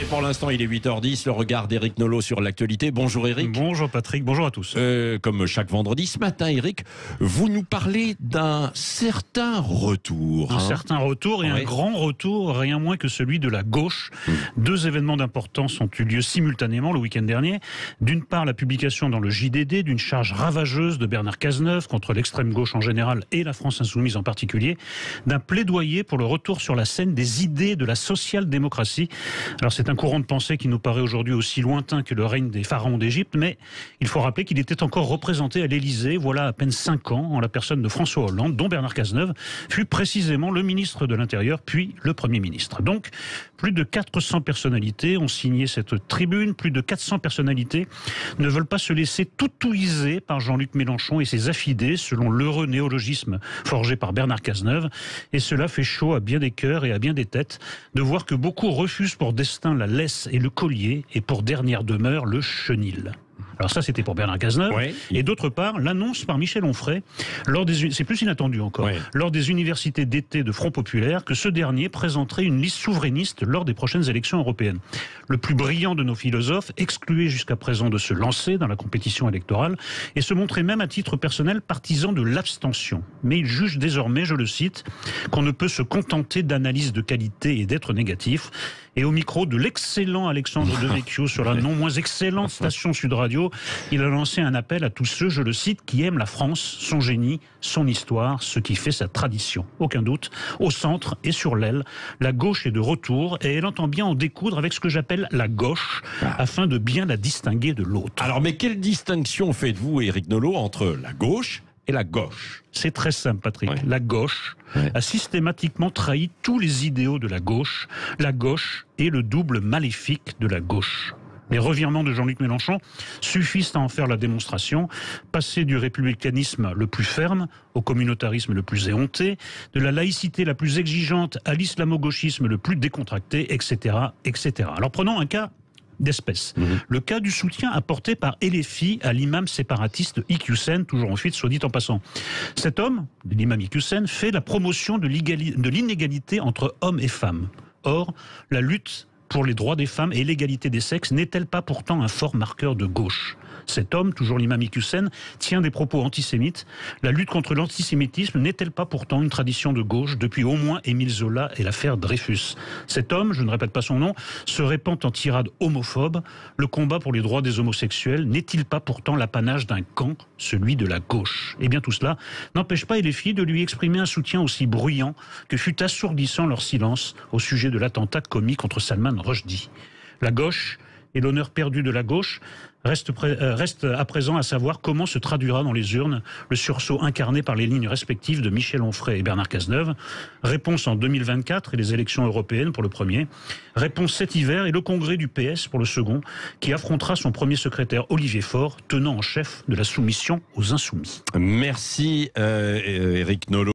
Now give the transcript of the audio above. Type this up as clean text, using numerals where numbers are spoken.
Et pour l'instant, il est 8h10, le regard d'Éric Nolot sur l'actualité. Bonjour Éric. Bonjour Patrick, bonjour à tous. Comme chaque vendredi, ce matin, Éric, vous nous parlez d'un certain retour. Un certain retour et un grand retour, rien moins que celui de la gauche. Deux événements d'importance ont eu lieu simultanément le week-end dernier. D'une part, la publication dans le JDD d'une charge ravageuse de Bernard Cazeneuve contre l'extrême gauche en général et la France insoumise en particulier, d'un plaidoyer pour le retour sur la scène des idées de la social-démocratie. Alors c'est un courant de pensée qui nous paraît aujourd'hui aussi lointain que le règne des pharaons d'Égypte, mais il faut rappeler qu'il était encore représenté à l'Élysée, voilà à peine 5 ans, en la personne de François Hollande, dont Bernard Cazeneuve fut précisément le ministre de l'Intérieur, puis le Premier ministre. Donc, plus de 400 personnalités ont signé cette tribune, plus de 400 personnalités ne veulent pas se laisser toutouiser par Jean-Luc Mélenchon et ses affidés, selon l'heureux néologisme forgé par Bernard Cazeneuve, et cela fait chaud à bien des cœurs et à bien des têtes de voir que beaucoup refusent pour destin la laisse et le collier, et pour dernière demeure le chenil. Alors ça, c'était pour Bernard Cazeneuve. Oui. Et d'autre part, l'annonce par Michel Onfray, c'est plus inattendu encore, lors des universités d'été de Front Populaire, que ce dernier présenterait une liste souverainiste lors des prochaines élections européennes. Le plus brillant de nos philosophes excluait jusqu'à présent de se lancer dans la compétition électorale et se montrait même à titre personnel partisan de l'abstention. Mais il juge désormais, je le cite, qu'on ne peut se contenter d'analyses de qualité et d'être négatif. Et au micro de l'excellent Alexandre Devecchio sur la non moins excellente station Sud Radio, il a lancé un appel à tous ceux, je le cite, qui aiment la France, son génie, son histoire, ce qui fait sa tradition. Aucun doute, au centre et sur l'aile, la gauche est de retour et elle entend bien en découdre avec ce que j'appelle la gauche, afin de bien la distinguer de l'autre. Alors, mais quelle distinction faites-vous, Éric Nolot, entre la gauche et la gauche? C'est très simple, Patrick. La gauche a systématiquement trahi tous les idéaux de la gauche. La gauche est le double maléfique de la gauche. Les revirements de Jean-Luc Mélenchon suffisent à en faire la démonstration. Passer du républicanisme le plus ferme au communautarisme le plus éhonté, de la laïcité la plus exigeante à l'islamo-gauchisme le plus décontracté, etc., etc. Alors prenons un cas d'espèce. Le cas du soutien apporté par LFI à l'imam séparatiste Iqiyoussen, toujours en fuite, soit dit en passant. Cet homme, l'imam Iqiyoussen, fait la promotion de l'inégalité entre hommes et femmes. Or, la lutte pour les droits des femmes et l'égalité des sexes n'est-elle pas pourtant un fort marqueur de gauche ? Cet homme, toujours l'imam Iqiyoussen, tient des propos antisémites. La lutte contre l'antisémitisme n'est-elle pas pourtant une tradition de gauche depuis au moins Émile Zola et l'affaire Dreyfus ? Cet homme, je ne répète pas son nom, se répand en tirade homophobe. Le combat pour les droits des homosexuels n'est-il pas pourtant l'apanage d'un camp, celui de la gauche ? Eh bien tout cela n'empêche pas les filles de lui exprimer un soutien aussi bruyant que fut assourdissant leur silence au sujet de l'attentat commis contre Salman Rushdie. La gauche et l'honneur perdu de la gauche reste à présent à savoir comment se traduira dans les urnes le sursaut incarné par les lignes respectives de Michel Onfray et Bernard Cazeneuve. Réponse en 2024 et les élections européennes pour le premier. Réponse cet hiver et le congrès du PS pour le second, qui affrontera son premier secrétaire Olivier Faure, tenant en chef de la soumission aux insoumis. Merci Éric Nolot.